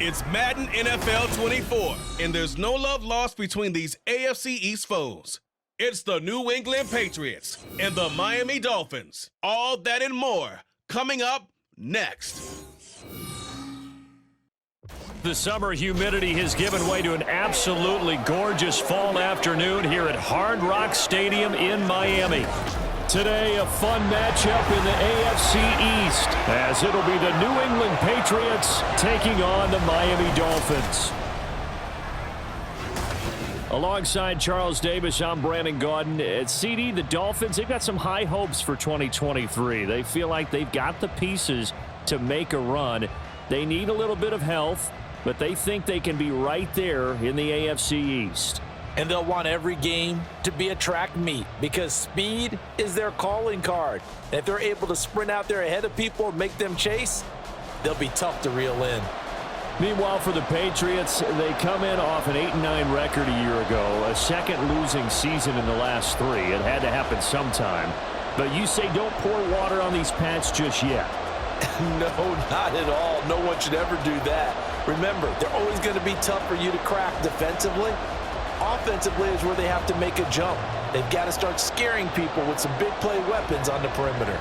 It's Madden NFL 24, and there's no love lost between these AFC East foes. It's the New England Patriots and the Miami Dolphins. All that and more coming up next. The summer humidity has given way to an absolutely gorgeous fall afternoon here at Hard Rock Stadium in Miami. Today, a fun matchup in the AFC East, as it'll be the New England Patriots taking on the Miami Dolphins. Alongside Charles Davis, I'm Brandon Gaudin. At CD, the Dolphins, they've got some high hopes for 2023. They feel like they've got the pieces to make a run. They need a little bit of health, but they think they can be right there in the AFC East. And they'll want every game to be a track meet because speed is their calling card. And if they're able to sprint out there ahead of people and make them chase, they'll be tough to reel in. Meanwhile, for the Patriots, they come in off an 8-9 record a year ago, a second losing season in the last three. It had to happen sometime. But you say don't pour water on these Pats just yet. No, not at all. No one should ever do that. Remember, they're always going to be tough for you to crack defensively. Offensively is where they have to make a jump. They've got to start scaring people with some big play weapons on the perimeter.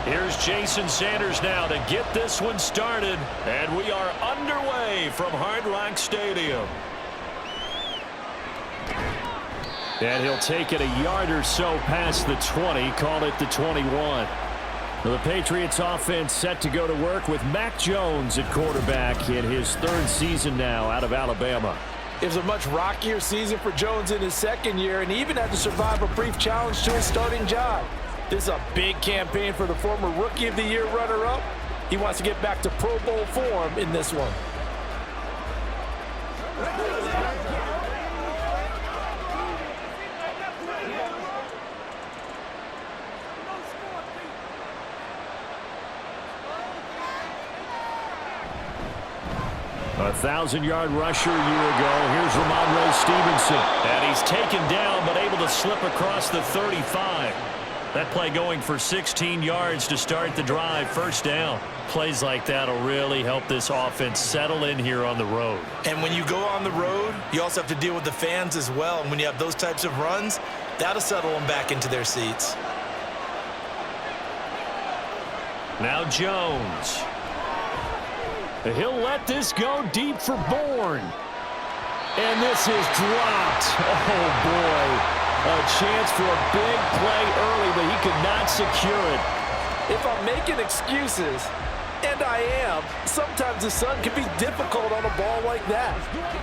Here's Jason Sanders now to get this one started. And we are underway from Hard Rock Stadium. And he'll take it a yard or so past the 20, call it the 21. The Patriots offense set to go to work with Mac Jones at quarterback in his third season now out of Alabama. It was a much rockier season for Jones in his second year, and he even had to survive a brief challenge to his starting job. This is a big campaign for the former Rookie of the Year runner-up. He wants to get back to Pro Bowl form in this one. A 1,000-yard rusher a year ago. Here's Ramondre Stevenson. And he's taken down but able to slip across the 35. That play going for 16 yards to start the drive. First down. Plays like that will really help this offense settle in here on the road. And when you go on the road, you also have to deal with the fans as well. And when you have those types of runs, that'll settle them back into their seats. Now Jones. He'll let this go deep for Bourne. And this is dropped. Oh, boy. A chance for a big play early, but he could not secure it. If I'm making excuses, and I am, sometimes the sun can be difficult on a ball like that.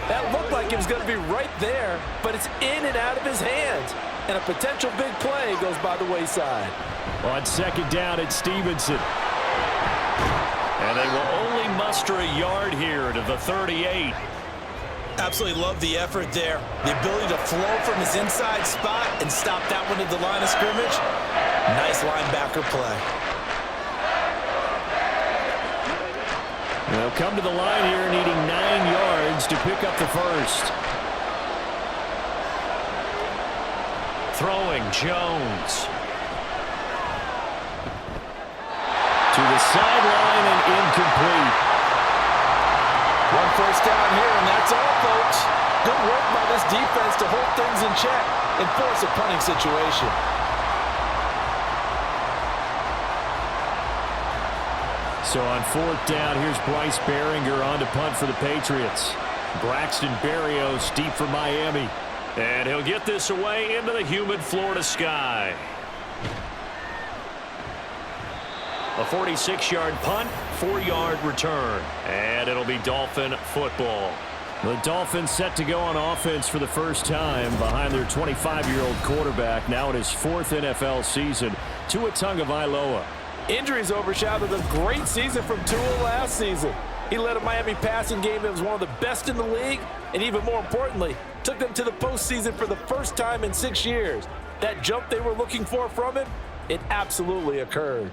That looked like it was going to be right there, but it's in and out of his hands. And a potential big play goes by the wayside. On second down, it's Stevenson. And they will only muster a yard here to the 38. Absolutely love the effort there. The ability to flow from his inside spot and stop that one at the line of scrimmage. Nice linebacker play. They'll come to the line here needing 9 yards to pick up the first. Throwing Jones. To the sideline and incomplete. One first down here, and that's all, folks. Good work by this defense to hold things in check and force a punting situation. So on fourth down, here's Bryce Behringer on to punt for the Patriots. Braxton Berrios deep for Miami. And he'll get this away into the humid Florida sky. A 46-yard punt, 4-yard return. And it'll be Dolphin football. The Dolphins set to go on offense for the first time behind their 25-year-old quarterback, now in his fourth NFL season, Tua Tagovailoa. Injuries overshadowed a great season from Tua last season. He led a Miami passing game that was one of the best in the league, and even more importantly, took them to the postseason for the first time in 6 years. That jump they were looking for from him, it absolutely occurred.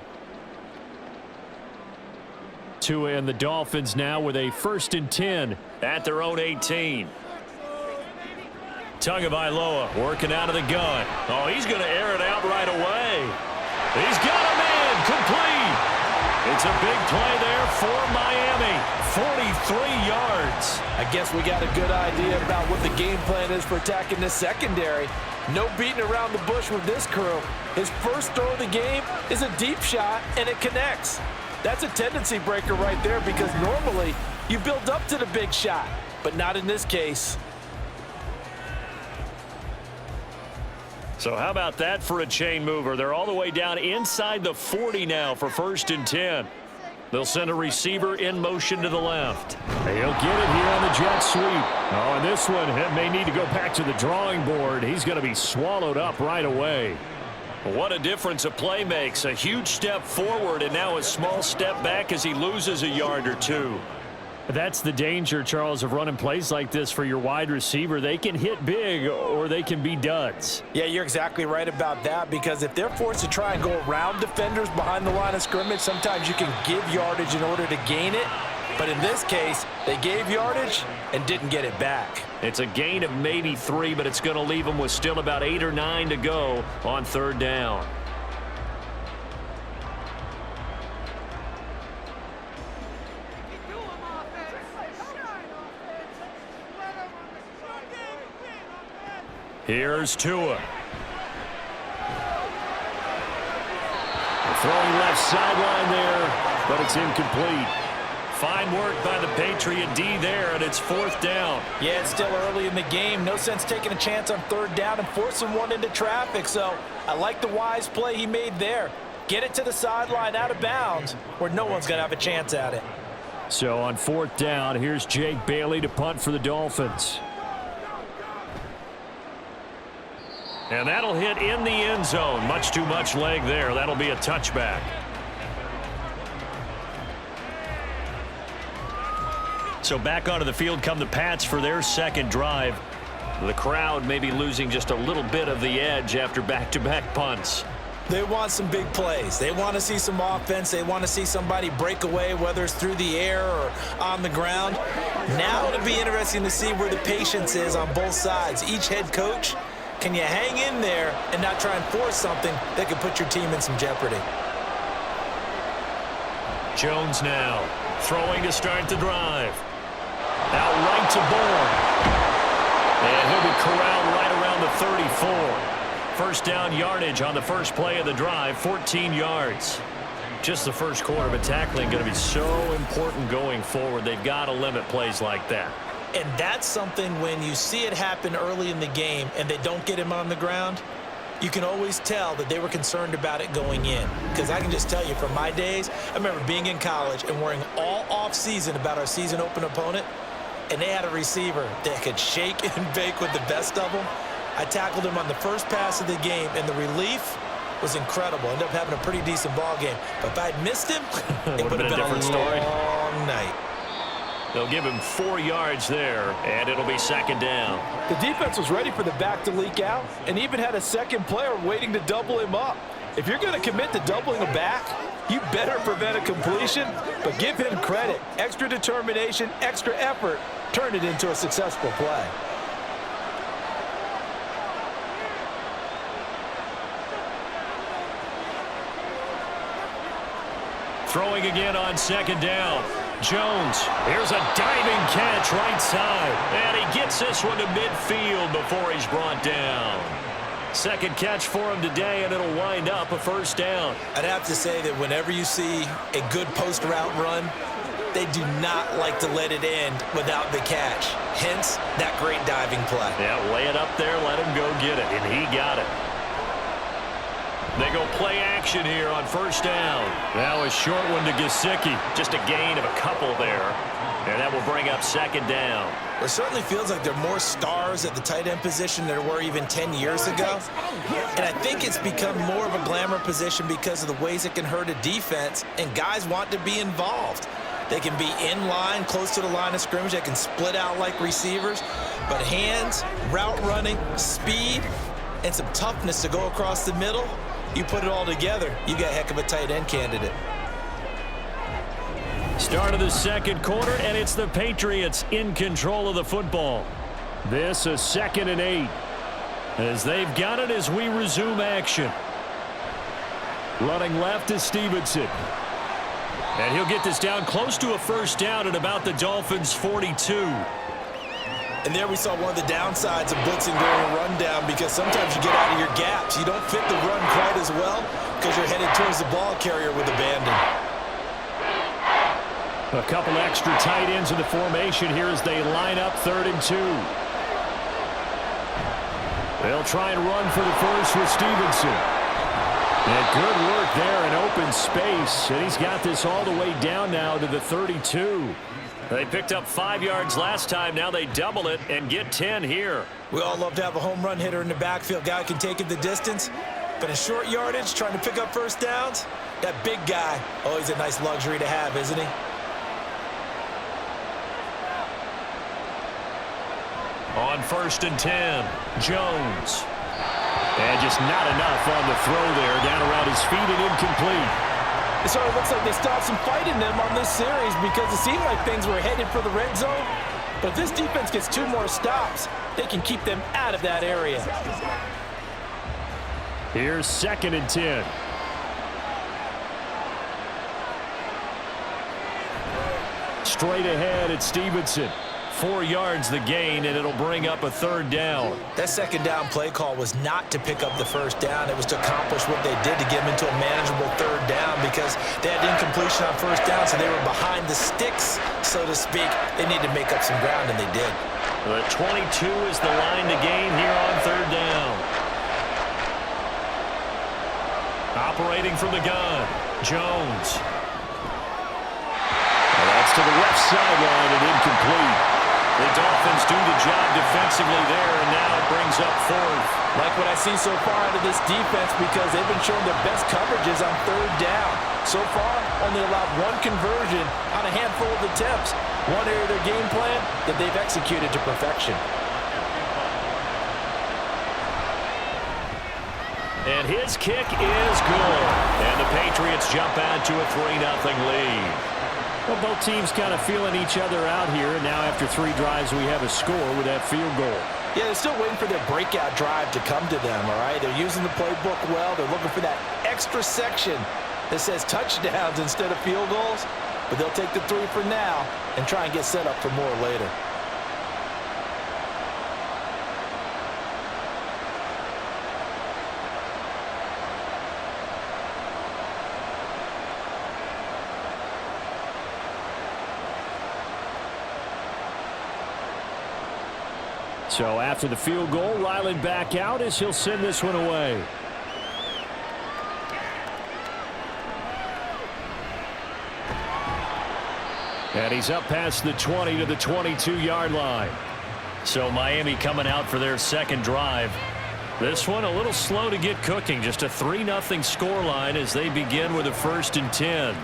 Tua and the Dolphins now with a 1st and 10 at their own 18. Tagovailoa working out of the gun. Oh, he's going to air it out right away. He's got him in. Complete. It's a big play there for Miami. 43 yards. I guess we got a good idea about what the game plan is for attacking this secondary. No beating around the bush with this crew. His first throw of the game is a deep shot, and it connects. That's a tendency breaker right there because normally you build up to the big shot, but not in this case. So how about that for a chain mover? They're all the way down inside the 40 now for 1st and 10. They'll send a receiver in motion to the left. He'll get it here on the jet sweep. Oh, and this one may need to go back to the drawing board. He's going to be swallowed up right away. What a difference a play makes. A huge step forward and now a small step back as he loses a yard or two. That's the danger, Charles, of running plays like this for your wide receiver. They can hit big or they can be duds. Yeah, you're exactly right about that because if they're forced to try and go around defenders behind the line of scrimmage, sometimes you can give yardage in order to gain it. But in this case, they gave yardage and didn't get it back. It's a gain of maybe 3, but it's going to leave them with still about 8 or 9 to go on 3rd down. Here's Tua. Throwing left sideline there, but it's incomplete. Fine work by the Patriot D there, and it's 4th down. Yeah, it's still early in the game. No sense taking a chance on 3rd down and forcing one into traffic. So I like the wise play he made there. Get it to the sideline out of bounds where no one's going to have a chance at it. So on 4th down, here's Jake Bailey to punt for the Dolphins. And that'll hit in the end zone. Much too much leg there. That'll be a touchback. So back onto the field come the Pats for their 2nd drive. The crowd may be losing just a little bit of the edge after back-to-back punts. They want some big plays. They want to see some offense. They want to see somebody break away, whether it's through the air or on the ground. Now it'll be interesting to see where the patience is on both sides. Each head coach, can you hang in there and not try and force something that could put your team in some jeopardy? Jones now throwing to start the drive. Out right to Bourne. And he'll be corralled right around the 34. 1st down yardage on the first play of the drive, 14 yards. Just the first quarter, but tackling going to be so important going forward. They've got to limit plays like that. And that's something when you see it happen early in the game and they don't get him on the ground, you can always tell that they were concerned about it going in. Because I can just tell you from my days, I remember being in college and worrying all off-season about our season open opponent, and they had a receiver that could shake and bake with the best of them. I tackled him on the first pass of the game, and the relief was incredible. Ended up having a pretty decent ball game. But if I'd missed him, it would have been a different story. Long night. They'll give him 4 yards there, and it'll be 2nd down. The defense was ready for the back to leak out and even had a second player waiting to double him up. If you're going to commit to doubling a back, you better prevent a completion, but give him credit. Extra determination, extra effort, turned it into a successful play. Throwing again on 2nd down. Jones, here's a diving catch right side. And he gets this one to midfield before he's brought down. 2nd catch for him today, and it'll wind up a 1st down. I'd have to say that whenever you see a good post route run, they do not like to let it end without the catch. Hence, that great diving play. Yeah, lay it up there, let him go get it, and he got it. They go play action here on 1st down. Now a short one to Gesicki. Just a gain of a couple there. And that will bring up 2nd down. It certainly feels like there are more stars at the tight end position than there were even 10 years ago. And I think it's become more of a glamour position because of the ways it can hurt a defense, and guys want to be involved. They can be in line, close to the line of scrimmage. They can split out like receivers. But hands, route running, speed, and some toughness to go across the middle, you put it all together, you got a heck of a tight end candidate. Start of the second quarter, and it's the Patriots in control of the football. This a 2nd and 8. As they've got it as we resume action. Running left is Stevenson. And he'll get this down close to a first down at about the Dolphins' 42. And there we saw one of the downsides of blitzing during a rundown, because sometimes you get out of your gaps. You don't fit the run quite as well because you're headed towards the ball carrier with abandon. A couple extra tight ends in the formation here as they line up 3rd and 2. They'll try and run for the first with Stevenson. And good work there in open space. And he's got this all the way down now to the 32. They picked up 5 yards last time. Now they double it and get 10 here. We all love to have a home run hitter in the backfield. Guy can take it the distance. But in short yardage, trying to pick up first downs, that big guy, always a nice luxury to have, isn't he? On 1st and 10, Jones. And just not enough on the throw there. Down around his feet and incomplete. It sort of looks like they stopped some fight in them on this series, because it seemed like things were headed for the red zone. But if this defense gets 2 more stops, they can keep them out of that area. Here's 2nd and 10. Straight ahead at Stevenson. 4 yards the gain, and it'll bring up a 3rd down. That 2nd down play call was not to pick up the first down. It was to accomplish what they did to get them into a manageable 3rd down, because they had incompletion on first down, so they were behind the sticks, so to speak. They needed to make up some ground, and they did. The 22 is the line to gain here on 3rd down. Operating from the gun, Jones. Well, that's to the left sideline and incomplete. The Dolphins do the job defensively there, and now it brings up 4th. Like what I see so far out of this defense, because they've been showing their best coverages on 3rd down. So far, only allowed 1 conversion on a handful of attempts. One area of their game plan that they've executed to perfection. And his kick is good. And the Patriots jump out to a 3-0 lead. Well, both teams kind of feeling each other out here. And now after 3 drives, we have a score with that field goal. Yeah, they're still waiting for their breakout drive to come to them, all right? They're using the playbook well. They're looking for that extra section that says touchdowns instead of field goals. But they'll take the 3 for now and try and get set up for more later. So after the field goal, Ryland back out as he'll send this one away. And he's up past the 20 to the 22-yard line. So Miami coming out for their 2nd drive. This one a little slow to get cooking. Just a 3-0 scoreline as they begin with a 1st and 10.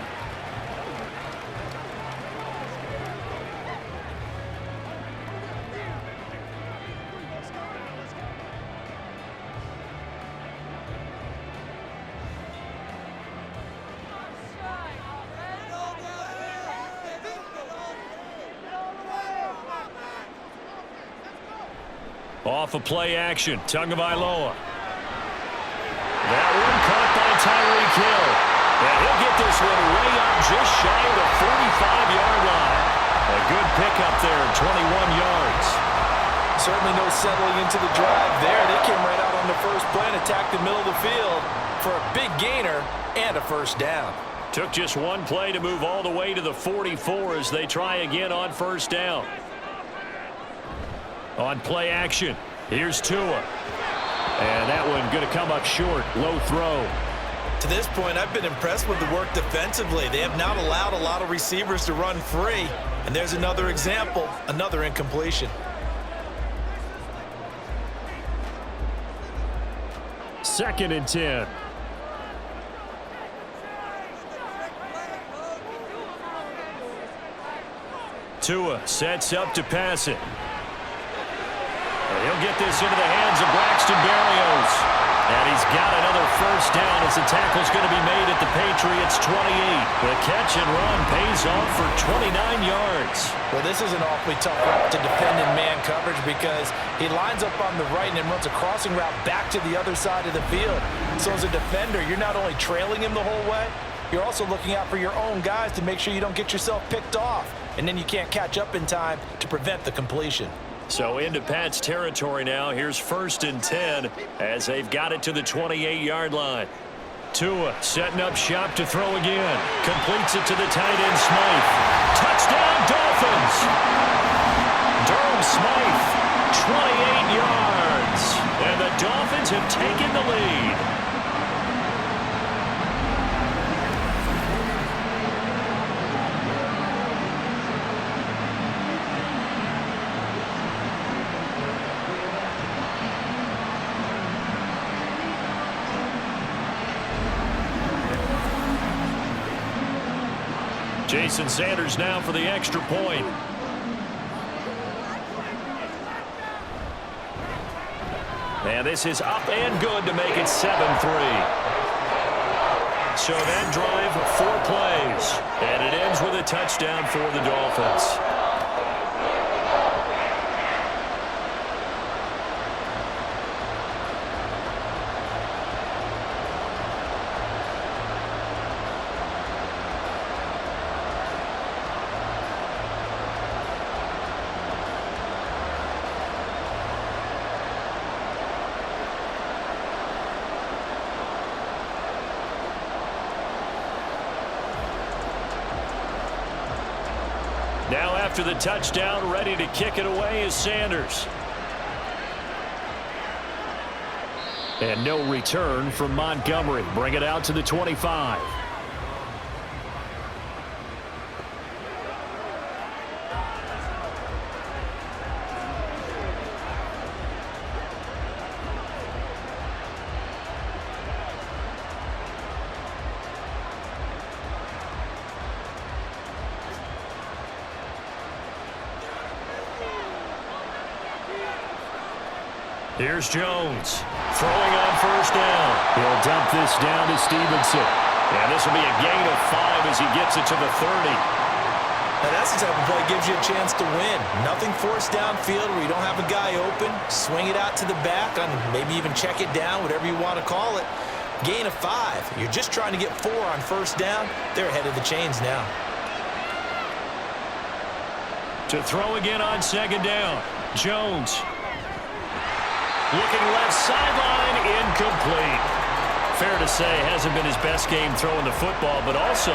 Off a play action, Tagovailoa. That one caught by Tyreek Hill. And he'll get this one way up just shy of the 45-yard line. A good pickup there, 21 yards. Certainly no settling into the drive there. They came right out on the first play and attacked the middle of the field for a big gainer and a 1st down. Took just one play to move all the way to the 44 as they try again on 1st down. On play action, here's Tua. And that one going to come up short, low throw. To this point, I've been impressed with the work defensively. They have not allowed a lot of receivers to run free. And there's another example, another incompletion. 2nd and 10. Tua sets up to pass it. And he'll get this into the hands of Braxton Berrios. And he's got another 1st down as the tackle's going to be made at the Patriots It's 28. The catch and run pays off for 29 yards. Well, this is an awfully tough route to defend in man coverage because he lines up on the right and then runs a crossing route back to the other side of the field. So as a defender, you're not only trailing him the whole way, you're also looking out for your own guys to make sure you don't get yourself picked off. And then you can't catch up in time to prevent the completion. So into Pat's territory now. Here's 1st and 10 as they've got it to the 28-yard line. Tua setting up shop to throw again. Completes it to the tight end, Smythe. Touchdown, Dolphins! Durham Smythe, 28 yards. And the Dolphins have taken the lead. Jason Sanders now for the extra point. And this is up and good to make it 7-3. So that drive, 4 plays. And it ends with a touchdown for the Dolphins. Now after the touchdown, ready to kick it away is Sanders. And no return from Montgomery. Bring it out to the 25. Here's Jones, throwing on 1st down. He'll dump this down to Stevenson. And this will be a gain of 5 as he gets it to the 30. Now that's the type of play that gives you a chance to win. Nothing forced downfield where you don't have a guy open. Swing it out to the back, and maybe even check it down, whatever you want to call it. Gain of 5. You're just trying to get 4 on 1st down. They're ahead of the chains now. To throw again on 2nd down. Jones. Looking left sideline, incomplete. Fair to say, hasn't been his best game throwing the football, but also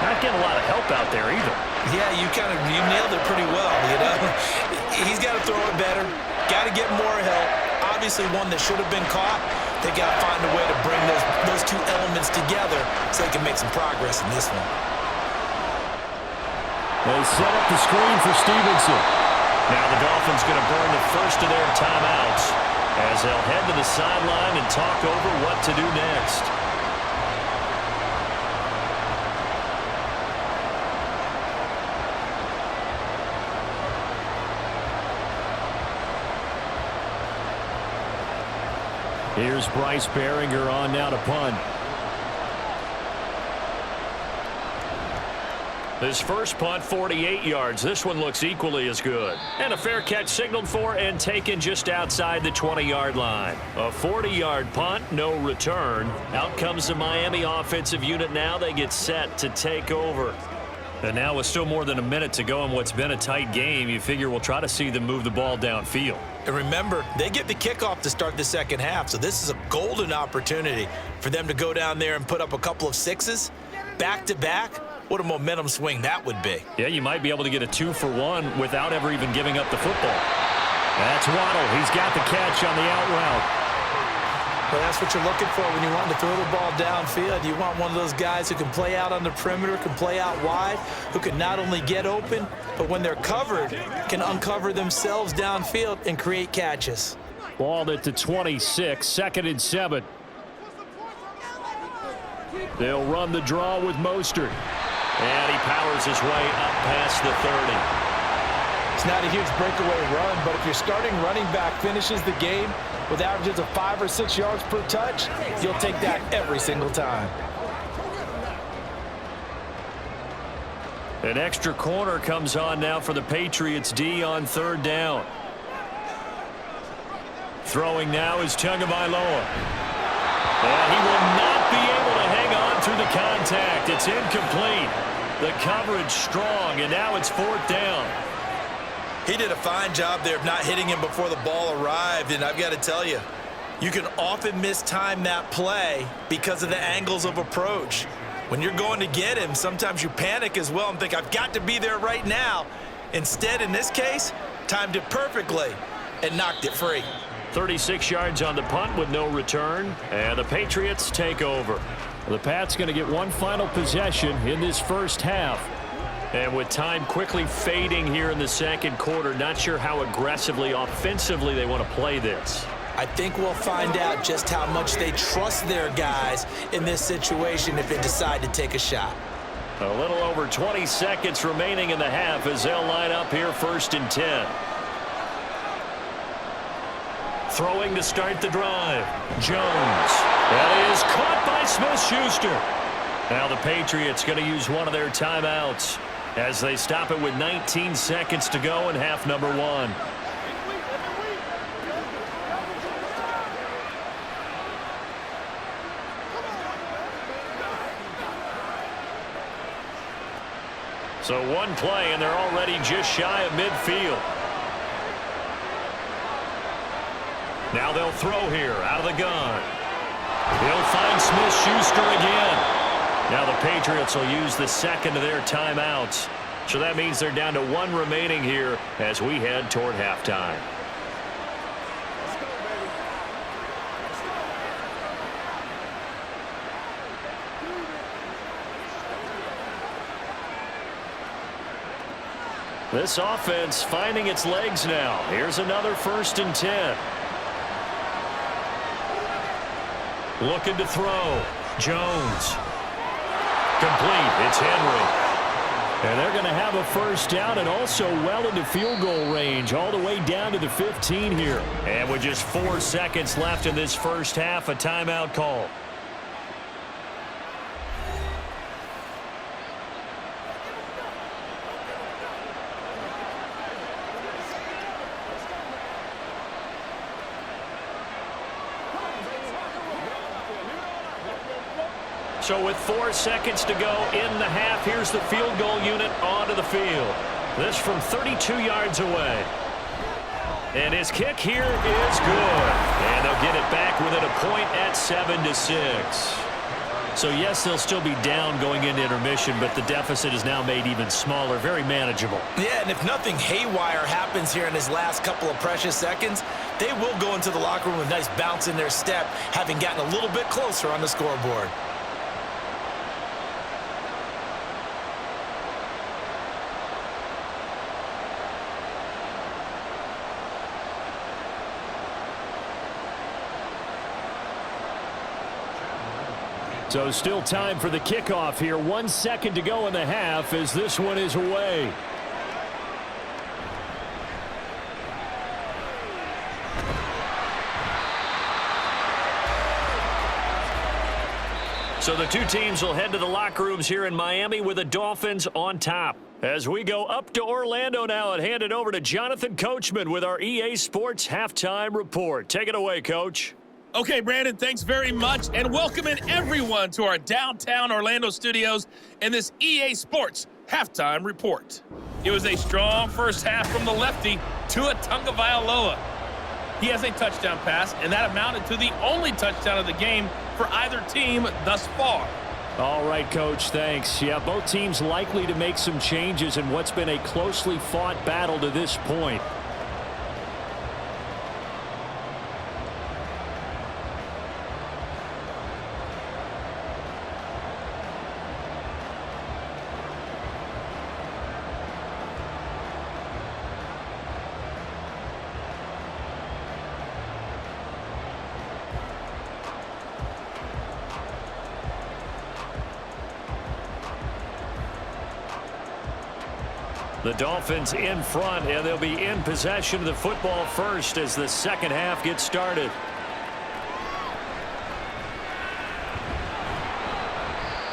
not getting a lot of help out there either. Yeah, you nailed it pretty well, you know. He's got to throw it better, got to get more help. Obviously one that should have been caught. They got to find a way to bring those two elements together so they can make some progress in this one. They set up the screen for Stevenson. Now the Dolphins going to burn the first of their timeouts as they'll head to the sideline and talk over what to do next. Here's Bryce Behringer on now to punt. This first punt, 48 yards. This one looks equally as good. And a fair catch signaled for and taken just outside the 20-yard line. A 40-yard punt, no return. Out comes the Miami offensive unit now. They get set to take over. And now with still more than a minute to go in what's been a tight game, you figure we'll try to see them move the ball downfield. And remember, they get the kickoff to start the second half, so this is a golden opportunity for them to go down there and put up a couple of 6s back-to-back. What a momentum swing that would be. Yeah, you might be able to get a 2-for-1 without ever even giving up the football. That's Waddle. He's got the catch on the out route. Well, that's what you're looking for when you want to throw the ball downfield. You want one of those guys who can play out on the perimeter, can play out wide, who can not only get open, but when they're covered, can uncover themselves downfield and create catches. Ball at the 26, 2nd and 7. They'll run the draw with Mostert. And he powers his way up past the 30. It's not a huge breakaway run, but if your starting running back finishes the game with averages of 5 or 6 yards per touch, you'll take that every single time. An extra corner comes on now for the Patriots D on 3rd down. Throwing now is Tagovailoa. And he will not be able to hang on through the contact. It's incomplete. The coverage strong, and now it's 4th down. He did a fine job there of not hitting him before the ball arrived, and I've got to tell you, you can often mistime that play because of the angles of approach. When you're going to get him, sometimes you panic as well and think, I've got to be there right now. Instead, in this case, timed it perfectly and knocked it free. 36 yards on the punt with no return, and the Patriots take over. The Pats going to get one final possession in this first half. And with time quickly fading here in the second quarter, not sure how aggressively, offensively they want to play this. I think we'll find out just how much they trust their guys in this situation if they decide to take a shot. A little over 20 seconds remaining in the half as they'll line up here 1st and 10. Throwing to start the drive. Jones. That is caught by Smith-Schuster. Now the Patriots going to use one of their timeouts as they stop it with 19 seconds to go in half number 1. So one play, and they're already just shy of midfield. Now they'll throw here out of the gun. He'll find Smith-Schuster again. Now the Patriots will use the second of their timeouts. So that means they're down to 1 remaining here as we head toward halftime. This offense finding its legs now. Here's another 1st and 10. Looking to throw. Jones. Complete. It's Henry. And they're going to have a first down and also well into field goal range all the way down to the 15 here. And with just 4 seconds left in this first half, a timeout call. So with 4 seconds to go in the half, here's the field goal unit onto the field. This from 32 yards away. And his kick here is good. And they'll get it back within a point at 7-6. So yes, they'll still be down going into intermission, but the deficit is now made even smaller, very manageable. Yeah, and if nothing haywire happens here in his last couple of precious seconds, they will go into the locker room with a nice bounce in their step, having gotten a little bit closer on the scoreboard. So still time for the kickoff here. 1 second to go in the half as this one is away. So the two teams will head to the locker rooms here in Miami with the Dolphins on top. As we go up to Orlando now and hand it over to Jonathan Coachman with our EA Sports Halftime Report. Take it away, Coach. Okay, Brandon, thanks very much, and welcoming everyone to our downtown Orlando studios in this EA Sports Halftime Report. It was a strong first half from the lefty, Tua Tagovailoa. He has a touchdown pass, and that amounted to the only touchdown of the game for either team thus far. All right, Coach, thanks. Yeah, both teams likely to make some changes in what's been a closely fought battle to this point. The Dolphins in front, and they'll be in possession of the football first as the second half gets started.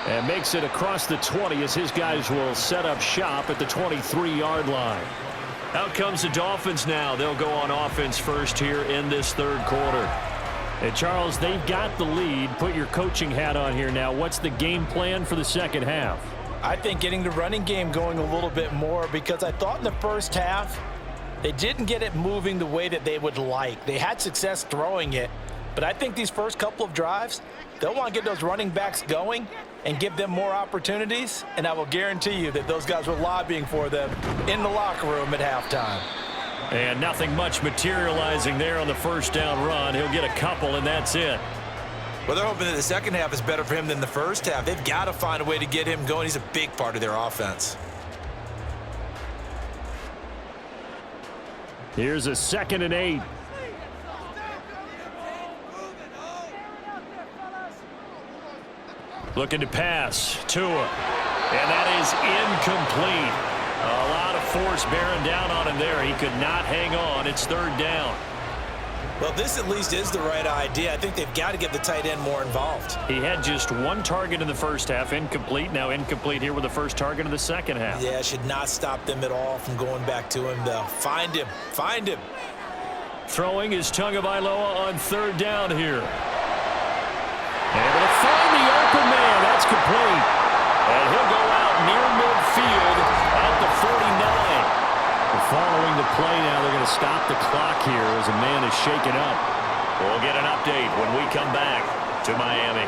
And makes it across the 20 as his guys will set up shop at the 23-yard line. Out comes the Dolphins now. They'll go on offense first here in this third quarter. And Charles, they've got the lead. Put your coaching hat on here now. What's the game plan for the second half? I think getting the running game going a little bit more, because I thought in the first half they didn't get it moving the way that they would like. They had success throwing it, but I think these first couple of drives, they'll want to get those running backs going and give them more opportunities, and I will guarantee you that those guys were lobbying for them in the locker room at halftime. And nothing much materializing there on the first down run. He'll get a couple, and that's it. Well, they're hoping that the second half is better for him than the first half. They've got to find a way to get him going. He's a big part of their offense. Here's a 2nd and 8. Looking to pass. Tua. And that is incomplete. A lot of force bearing down on him there. He could not hang on. It's 3rd down. Well, this at least is the right idea. I think they've got to get the tight end more involved. He had just 1 target in the first half. Incomplete. Now incomplete here with the first target in the second half. Yeah, should not stop them at all from going back to him, though. Find him. Find him. Throwing is Tagovailoa on 3rd down here. Able to find the open man. That's complete. And he'll go out near midfield at the 49. Following the play now, they're going to stop the clock here as a man is shaken up. We'll get an update when we come back to Miami.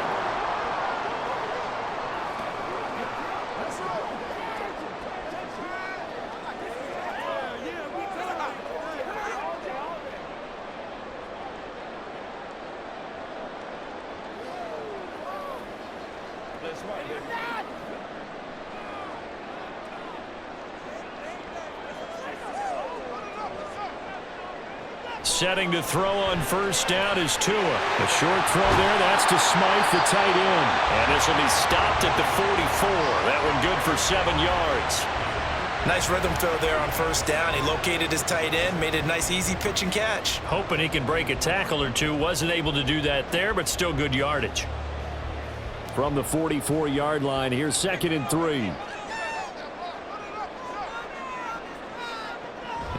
Setting to throw on first down is Tua. A short throw there. That's to Smythe, the tight end. And this will be stopped at the 44. That one good for 7 yards. Nice rhythm throw there on first down. He located his tight end, made a nice easy pitch and catch. Hoping he can break a tackle or two. Wasn't able to do that there, but still good yardage. From the 44-yard line, here's 2nd and 3.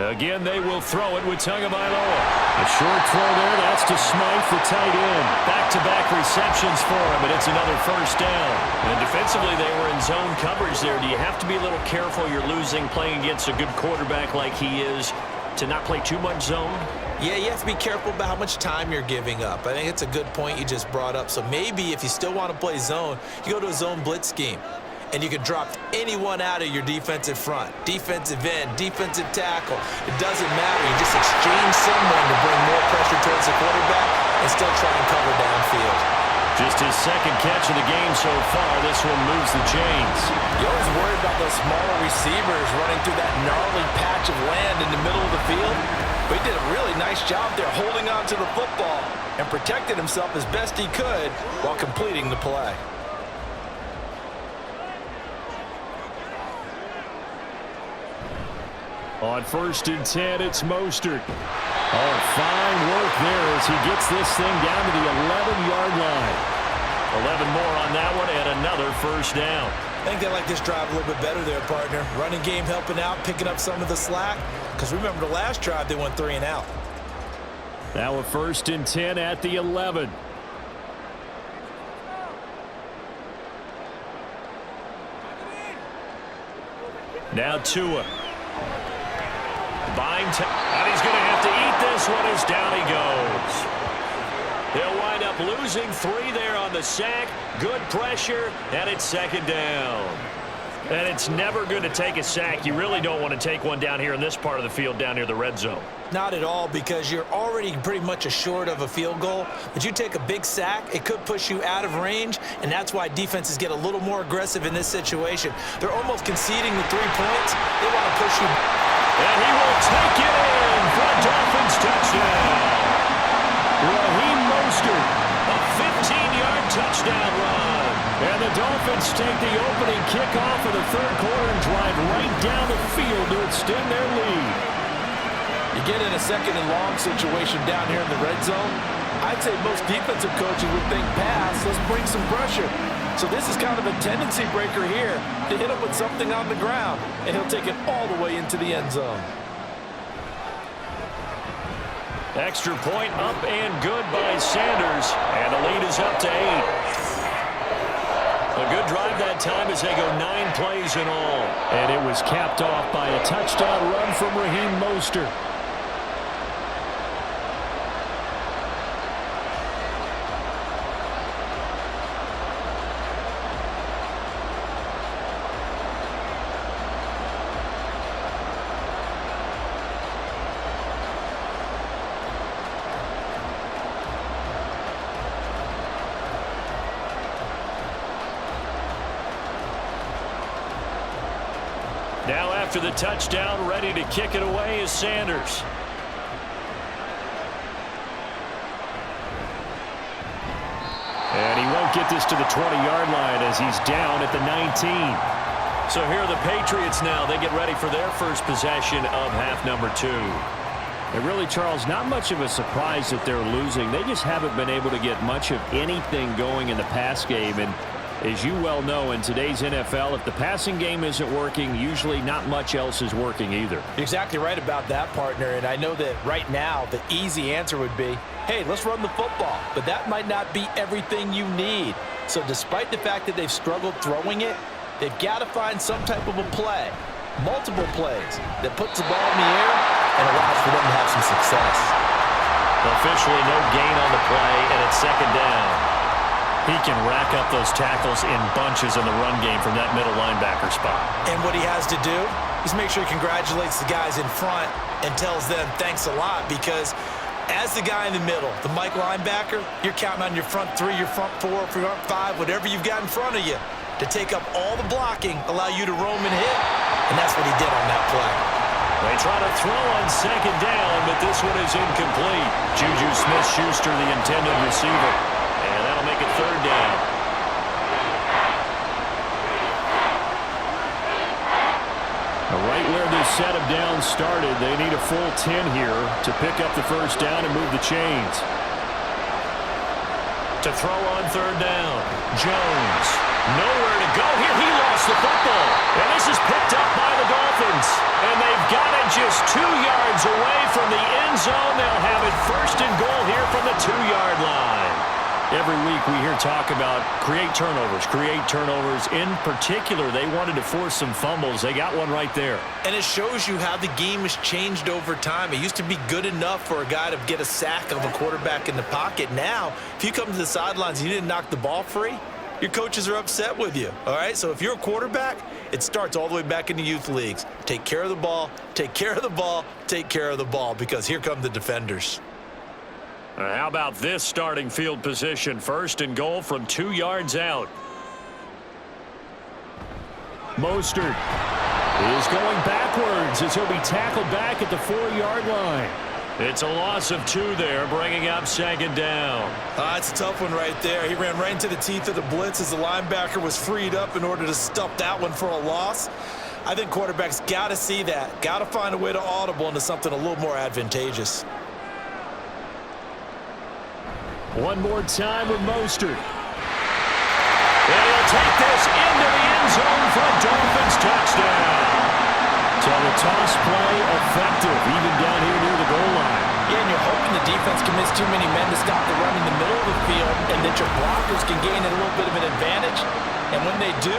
Again, they will throw it with Tagovailoa. A short throw there. That's to Smythe, the tight end. Back-to-back receptions for him, and it's another first down. And defensively, they were in zone coverage there. Do you have to be a little careful? You're losing, playing against a good quarterback like he is, to not play too much zone? Yeah, you have to be careful about how much time you're giving up. I think it's a good point you just brought up. So maybe if you still want to play zone, you go to a zone blitz scheme. And you can drop anyone out of your defensive front. Defensive end, defensive tackle. It doesn't matter. You just exchange someone to bring more pressure towards the quarterback and still try and cover downfield. Just his 2nd catch of the game so far. This one moves the chains. You always worry about those smaller receivers running through that gnarly patch of land in the middle of the field. But he did a really nice job there holding on to the football and protected himself as best he could while completing the play. On 1st and 10, it's Mostert. Oh, fine work there as he gets this thing down to the 11-yard line. 11 more on that one and another first down. I think they like this drive a little bit better there, partner. Running game helping out, picking up some of the slack. Because remember the last drive, they went 3 and out. Now a 1st and 10 at the 11. Now Tua. And he's going to have to eat this one as down he goes. They'll wind up losing 3 there on the sack. Good pressure, and it's 2nd down. And it's never good to take a sack. You really don't want to take one down here in this part of the field down near the red zone. Not at all, because you're already pretty much assured of a field goal. But you take a big sack, it could push you out of range, and that's why defenses get a little more aggressive in this situation. They're almost conceding the 3 points. They want to push you. And he will take it in for a Dolphins touchdown. Raheem Mostert, a 15-yard touchdown run. And the Dolphins take the opening kickoff of the third quarter and drive right down the field to extend their lead. You get in a 2nd and long situation down here in the red zone, I'd say most defensive coaches would think pass, let's bring some pressure. So this is kind of a tendency breaker here to hit him with something on the ground, and he'll take it all the way into the end zone. Extra point up and good by Sanders, and the lead is up to 8. A good drive that time as they go 9 plays in all. And it was capped off by a touchdown run from Raheem Mostert. Now after the touchdown, ready to kick it away is Sanders. And he won't get this to the 20-yard line as he's down at the 19. So here are the Patriots now. They get ready for their first possession of half number 2. And really, Charles, not much of a surprise that they're losing. They just haven't been able to get much of anything going in the pass game. And as you well know, in today's NFL, if the passing game isn't working, usually not much else is working either. You're exactly right about that, partner. And I know that right now the easy answer would be, hey, let's run the football. But that might not be everything you need. So despite the fact that they've struggled throwing it, they've got to find some type of a play, multiple plays, that puts the ball in the air and allows for them to have some success. Officially no gain on the play, and it's second down. He can rack up those tackles in bunches in the run game from that middle linebacker spot. And what he has to do is make sure he congratulates the guys in front and tells them thanks a lot, because as the guy in the middle, the Mike linebacker, you're counting on your front 3, your front 4, front 5, whatever you've got in front of you to take up all the blocking, allow you to roam and hit, and that's what he did on that play. They try to throw on second down, but this one is incomplete. Juju Smith-Schuster, the intended receiver. And that'll make it third down. Right where this set of downs started, they need a full 10 here to pick up the first down and move the chains. To throw on third down, Jones. Nowhere to go here. He lost the football. And this is picked up by the Dolphins. And they've got it just 2 yards away from the end zone. They'll have it first and goal here from the 2-yard line. Every week we hear talk about create turnovers. In particular, they wanted to force some fumbles. They got one right there. And it shows you how the game has changed over time. It used to be good enough for a guy to get a sack of a quarterback in the pocket. Now, if you come to the sidelines and you didn't knock the ball free, your coaches are upset with you, all right? So if you're a quarterback, it starts all the way back in the youth leagues. Take care of the ball, take care of the ball, take care of the ball, because here come the defenders. How about this starting field position? First and goal from 2 yards out. Mostert is going backwards as he'll be tackled back at the 4-yard line. It's a loss of 2 there, bringing up second down. It's a tough one right there. He ran right into the teeth of the blitz as the linebacker was freed up in order to stop that one for a loss. I think quarterbacks got to see that, got to find a way to audible into something a little more advantageous. One more time with Mostert. And he'll take this into the end zone for a Dolphins touchdown. So the toss play effective, even down here near the goal line. Yeah, and you're hoping the defense commits too many men to stop the run in the middle of the field, and that your blockers can gain a little bit of an advantage. And when they do,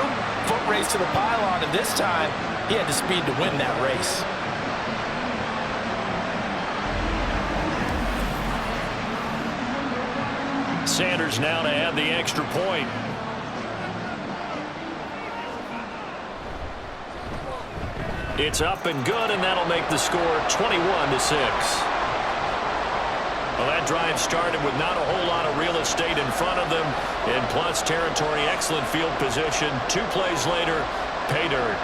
foot race to the pylon, and this time, he had the speed to win that race. Sanders now to add the extra point. It's up and good, and that'll make the score 21-6. Well, that drive started with not a whole lot of real estate in front of them. In plus territory, excellent field position. 2 plays later, pay dirt.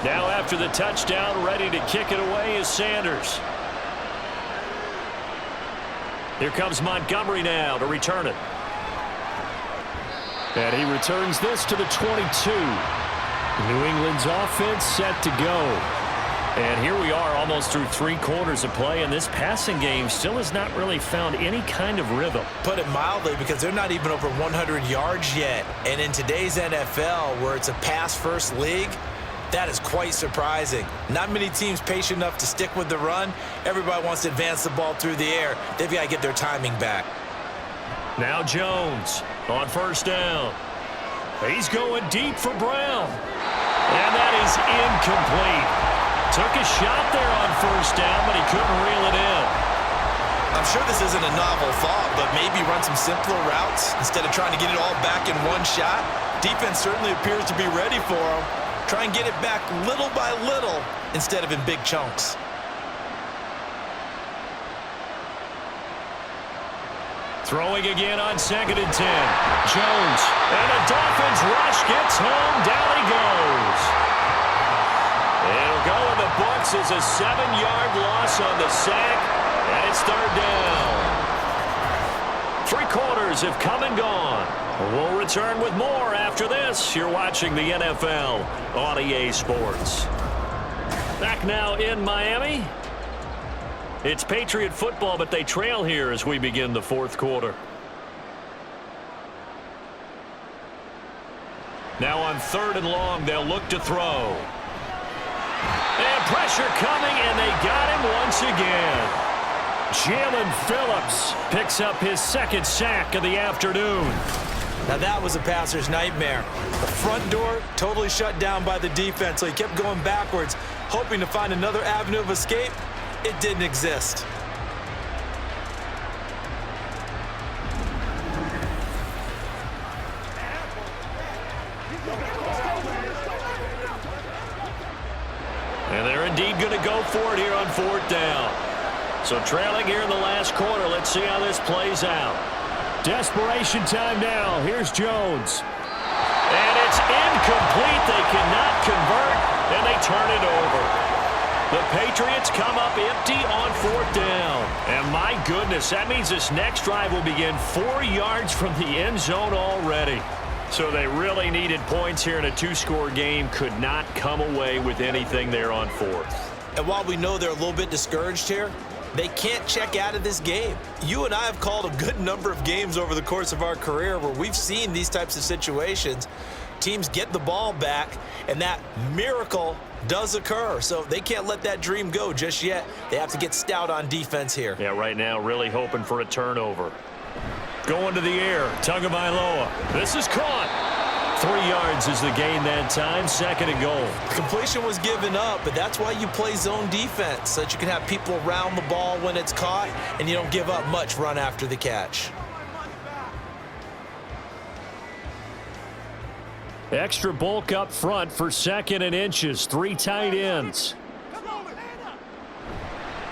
Now after the touchdown, ready to kick it away is Sanders. Here comes Montgomery now to return it. And he returns this to the 22. New England's offense set to go. And here we are almost through 3 quarters of play, and this passing game still has not really found any kind of rhythm. Put it mildly, because they're not even over 100 yards yet. And in today's NFL, where it's a pass-first league, that is quite surprising. Not many teams patient enough to stick with the run. Everybody wants to advance the ball through the air. They've got to get their timing back. Now Jones on first down. He's going deep for Brown. And that is incomplete. Took a shot there on first down, but he couldn't reel it in. I'm sure this isn't a novel thought, but maybe run some simpler routes instead of trying to get it all back in one shot. Defense certainly appears to be ready for him. Try and get it back little by little instead of in big chunks. Throwing again on 2nd and 10. Jones, and the Dolphins rush, gets home, down he goes. It'll go in the books as a 7-yard loss on the sack, and it's 3rd down. 3 quarters have come and gone. We'll return with more after this. You're watching the NFL on EA Sports. Back now in Miami. It's Patriot football, but they trail here as we begin the 4th quarter. Now on 3rd and long, they'll look to throw. And pressure coming, and they got him once again. Jalen Phillips picks up his 2nd sack of the afternoon. Now that was a passer's nightmare. The front door totally shut down by the defense, so he kept going backwards, hoping to find another avenue of escape. It didn't exist. And they're indeed going to go for it here on 4th down. So trailing here in the last quarter. Let's see how this plays out. Desperation time now. Here's Jones. And it's incomplete. They cannot convert, and they turn it over. The Patriots come up empty on 4th down. And my goodness, that means this next drive will begin 4 yards from the end zone already. So they really needed points here in a 2-score game. Could not come away with anything there on 4th. And while we know they're a little bit discouraged here, they can't check out of this game. You and I have called a good number of games over the course of our career where we've seen these types of situations. Teams get the ball back, and that miracle does occur. So they can't let that dream go just yet. They have to get stout on defense here. Yeah, right now really hoping for a turnover. Going to the air, Tagovailoa. This is caught. 3 yards is the gain that time, 2nd and goal. Completion was given up, but that's why you play zone defense, so that you can have people around the ball when it's caught, and you don't give up much run after the catch. Extra bulk up front for 2nd and inches. 3 tight ends.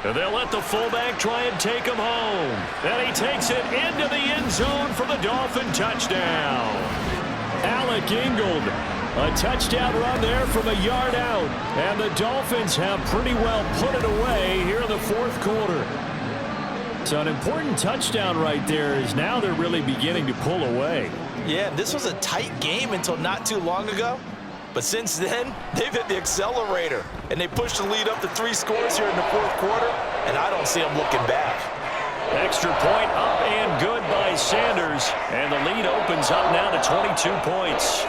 And they'll let the fullback try and take him home. And he takes it into the end zone for the Dolphin touchdown. Alec Ingold, a touchdown run there from a yard out. And the Dolphins have pretty well put it away here in the 4th quarter. So an important touchdown right there is now they're really beginning to pull away. Yeah, this was a tight game until not too long ago. But since then, they've hit the accelerator, and they pushed the lead up to 3 scores here in the 4th quarter, and I don't see them looking back. Extra point up and good by Sanders, and the lead opens up now to 22 points.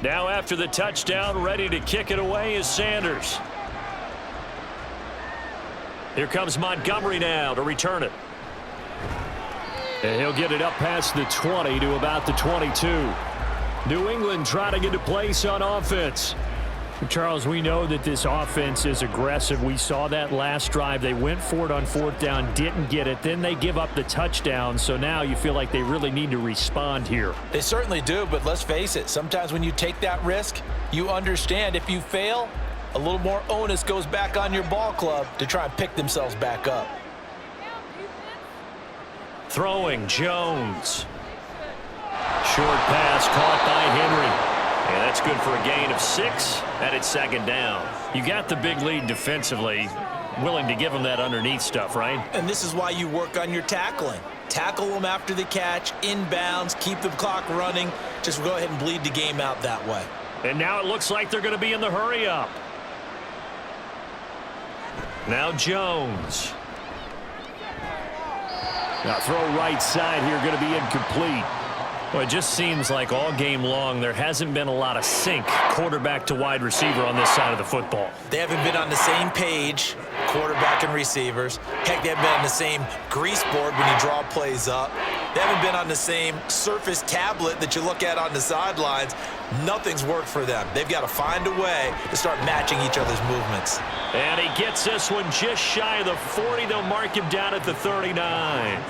Now after the touchdown, ready to kick it away is Sanders. Here comes Montgomery now to return it. And he'll get it up past the 20 to about the 22. New England trying to get a place on offense. Charles, we know that this offense is aggressive. We saw that last drive. They went for it on 4th down, didn't get it. Then they give up the touchdown. So now you feel like they really need to respond here. They certainly do, but let's face it. Sometimes when you take that risk, you understand if you fail, a little more onus goes back on your ball club to try and pick themselves back up. Throwing Jones. Short pass caught by Henry. And that's good for a gain of 6, and it's second down. You got the big lead defensively. Willing to give them that underneath stuff, right? And this is why you work on your tackling. Tackle them after the catch, inbounds, keep the clock running. Just go ahead and bleed the game out that way. And now it looks like they're going to be in the hurry-up. Now Jones. Now throw right side here, going to be incomplete. Well, it just seems like all game long there hasn't been a lot of sync quarterback to wide receiver on this side of the football. They haven't been on the same page, quarterback and receivers. Heck, they haven't been on the same grease board when you draw plays up. They haven't been on the same surface tablet that you look at on the sidelines. Nothing's worked for them. They've got to find a way to start matching each other's movements. And he gets this one just shy of the 40. They'll mark him down at the 39.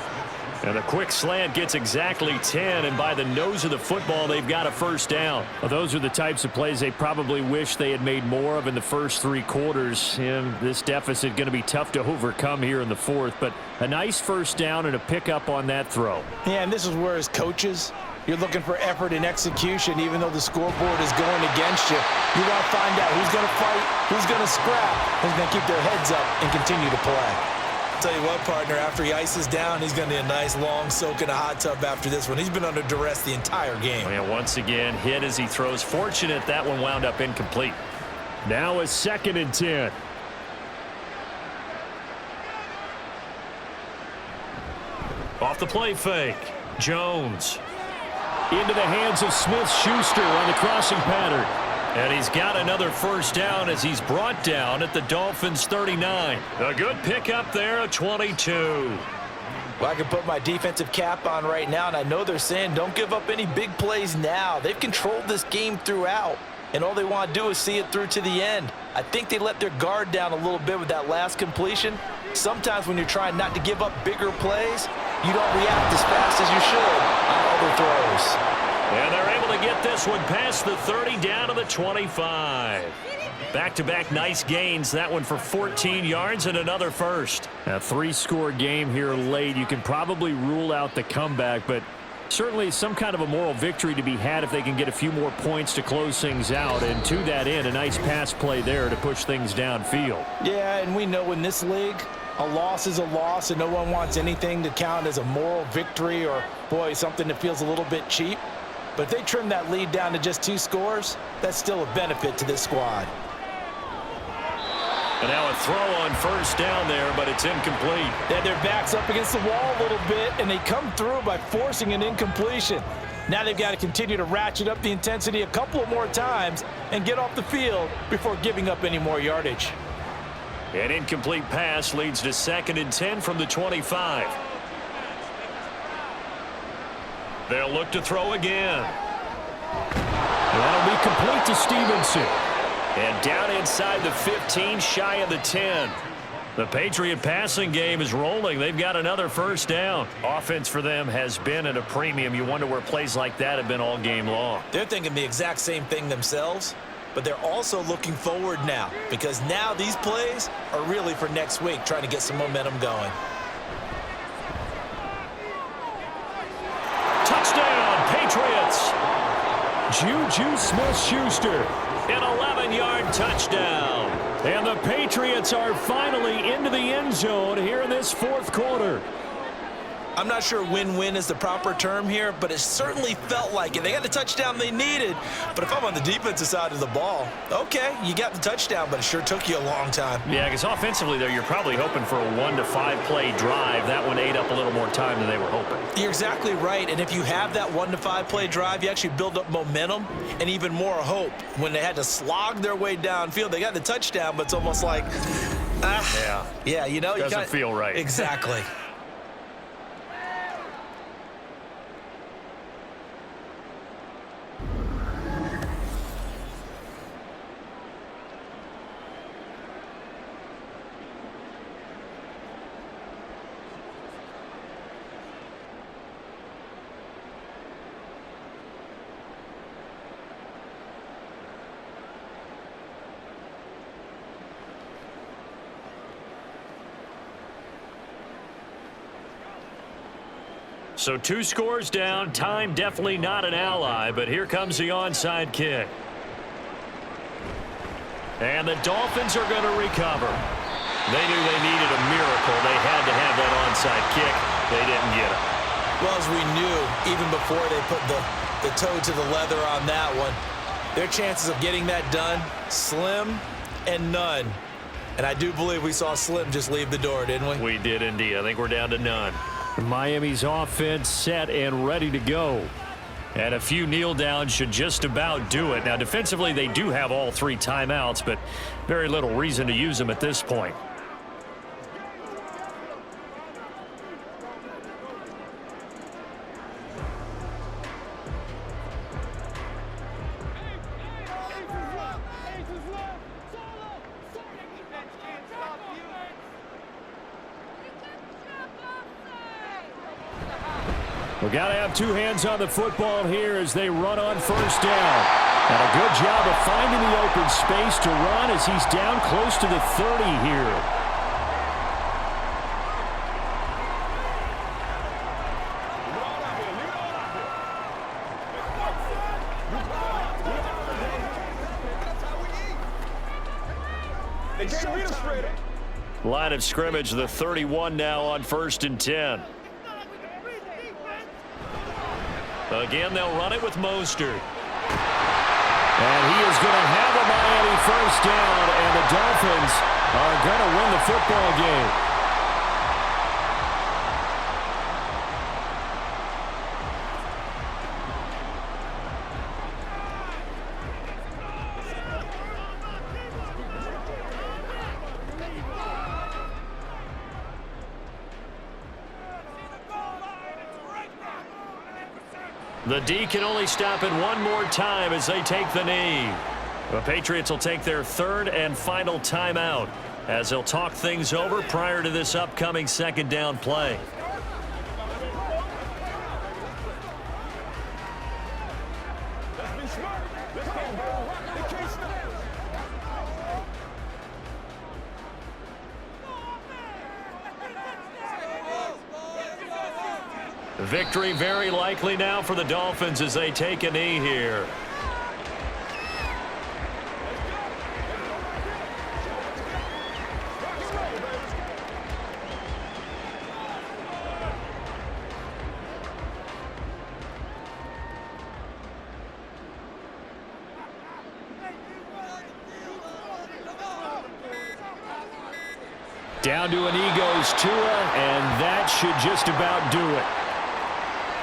And a quick slant gets exactly 10, and by the nose of the football, they've got a first down. Well, those are the types of plays they probably wish they had made more of in the first 3 quarters. And this deficit going to be tough to overcome here in the 4th, but a nice first down and a pickup on that throw. Yeah, and this is where as coaches, you're looking for effort and execution, even though the scoreboard is going against you. You want to find out who's going to fight, who's going to scrap, who's going to keep their heads up and continue to play. Tell you what, partner, after he ices down, he's going to need a nice long soak in a hot tub after this one. He's been under duress the entire game. And once again, hit as he throws. Fortunate that one wound up incomplete. Now a 2nd and 10. Off the play fake. Jones. Into the hands of Smith-Schuster on the crossing pattern. And he's got another first down as he's brought down at the Dolphins' 39. A good pickup there, a 22. Well, I can put my defensive cap on right now, and I know they're saying don't give up any big plays now. They've controlled this game throughout, and all they want to do is see it through to the end. I think they let their guard down a little bit with that last completion. Sometimes when you're trying not to give up bigger plays, you don't react as fast as you should on other throws. And they're able to get this one past the 30 down to the 25. Back-to-back nice gains. That one for 14 yards and another first. A 3-score game here late. You can probably rule out the comeback, but certainly some kind of a moral victory to be had if they can get a few more points to close things out. And to that end, a nice pass play there to push things downfield. Yeah, and we know in this league, a loss is a loss, and no one wants anything to count as a moral victory or, boy, something that feels a little bit cheap. But if they trim that lead down to just 2 scores, that's still a benefit to this squad. And now a throw on first down there, but it's incomplete. Yeah, their back's up against the wall a little bit, and they come through by forcing an incompletion. Now they've got to continue to ratchet up the intensity a couple of more times and get off the field before giving up any more yardage. An incomplete pass leads to 2nd and 10 from the 25. They'll look to throw again. That'll be complete to Stevenson. And down inside the 15, shy of the 10. The Patriot passing game is rolling. They've got another first down. Offense for them has been at a premium. You wonder where plays like that have been all game long. They're thinking the exact same thing themselves, but they're also looking forward now because now these plays are really for next week, trying to get some momentum going. Touchdown, Patriots! Juju Smith-Schuster. An 11-yard touchdown. And the Patriots are finally into the end zone here in this 4th quarter. I'm not sure win-win is the proper term here, but it certainly felt like it. They got the touchdown they needed, but if I'm on the defensive side of the ball, okay, you got the touchdown, but it sure took you a long time. Yeah, because offensively, though, you're probably hoping for a 1 to 5 play drive. That one ate up a little more time than they were hoping. You're exactly right, and if you have that 1 to 5 play drive, you actually build up momentum and even more hope. When they had to slog their way downfield, they got the touchdown, but it's almost like, yeah, you know, doesn't feel right. Exactly. So 2 scores down. Time definitely not an ally, but here comes the onside kick. And the Dolphins are going to recover. They knew they needed a miracle. They had to have that onside kick. They didn't get it. Well, as we knew, even before they put the toe to the leather on that one, their chances of getting that done, slim and none. And I do believe we saw Slim just leave the door, didn't we? We did indeed. I think we're down to none. Miami's offense set and ready to go. And a few kneel downs should just about do it. Now, defensively, they do have all 3 timeouts, but very little reason to use them at this point. We've got to have 2 hands on the football here as they run on first down. And a good job of finding the open space to run as he's down close to the 30 here. Line of scrimmage, the 31 now on 1st and 10. Again, they'll run it with Mostert. And he is going to have a Miami first down, and the Dolphins are going to win the football game. The D can only stop it one more time as they take the knee. The Patriots will take their 3rd and final timeout as they'll talk things over prior to this upcoming 2nd down play. Victory very likely now for the Dolphins as they take a knee here. Down to an knee goes Tua, and that should just about do it.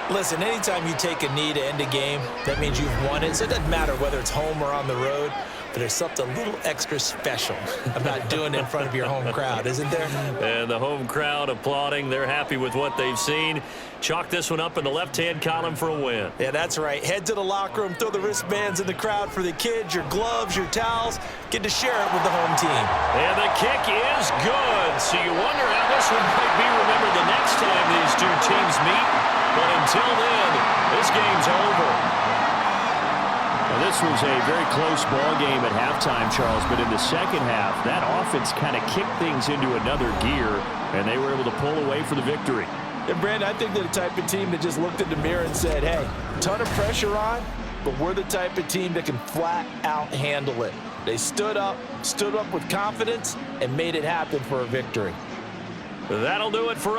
Listen, anytime you take a knee to end a game, that means you've won it. So it doesn't matter whether it's home or on the road, but there's something a little extra special about doing it in front of your home crowd, isn't there? And the home crowd applauding. They're happy with what they've seen. Chalk this one up in the left-hand column for a win. Yeah, that's right. Head to the locker room, throw the wristbands in the crowd for the kids, your gloves, your towels. Get to share it with the home team. And the kick is good. So you wonder how this one might be remembered the next time these 2 teams meet. But until then, this game's over. Now, this was a very close ball game at halftime, Charles, but in the second half, that offense kind of kicked things into another gear, and they were able to pull away for the victory. And, Brandon, I think they're the type of team that just looked in the mirror and said, hey, ton of pressure on, but we're the type of team that can flat out handle it. They stood up with confidence, and made it happen for a victory. That'll do it for us.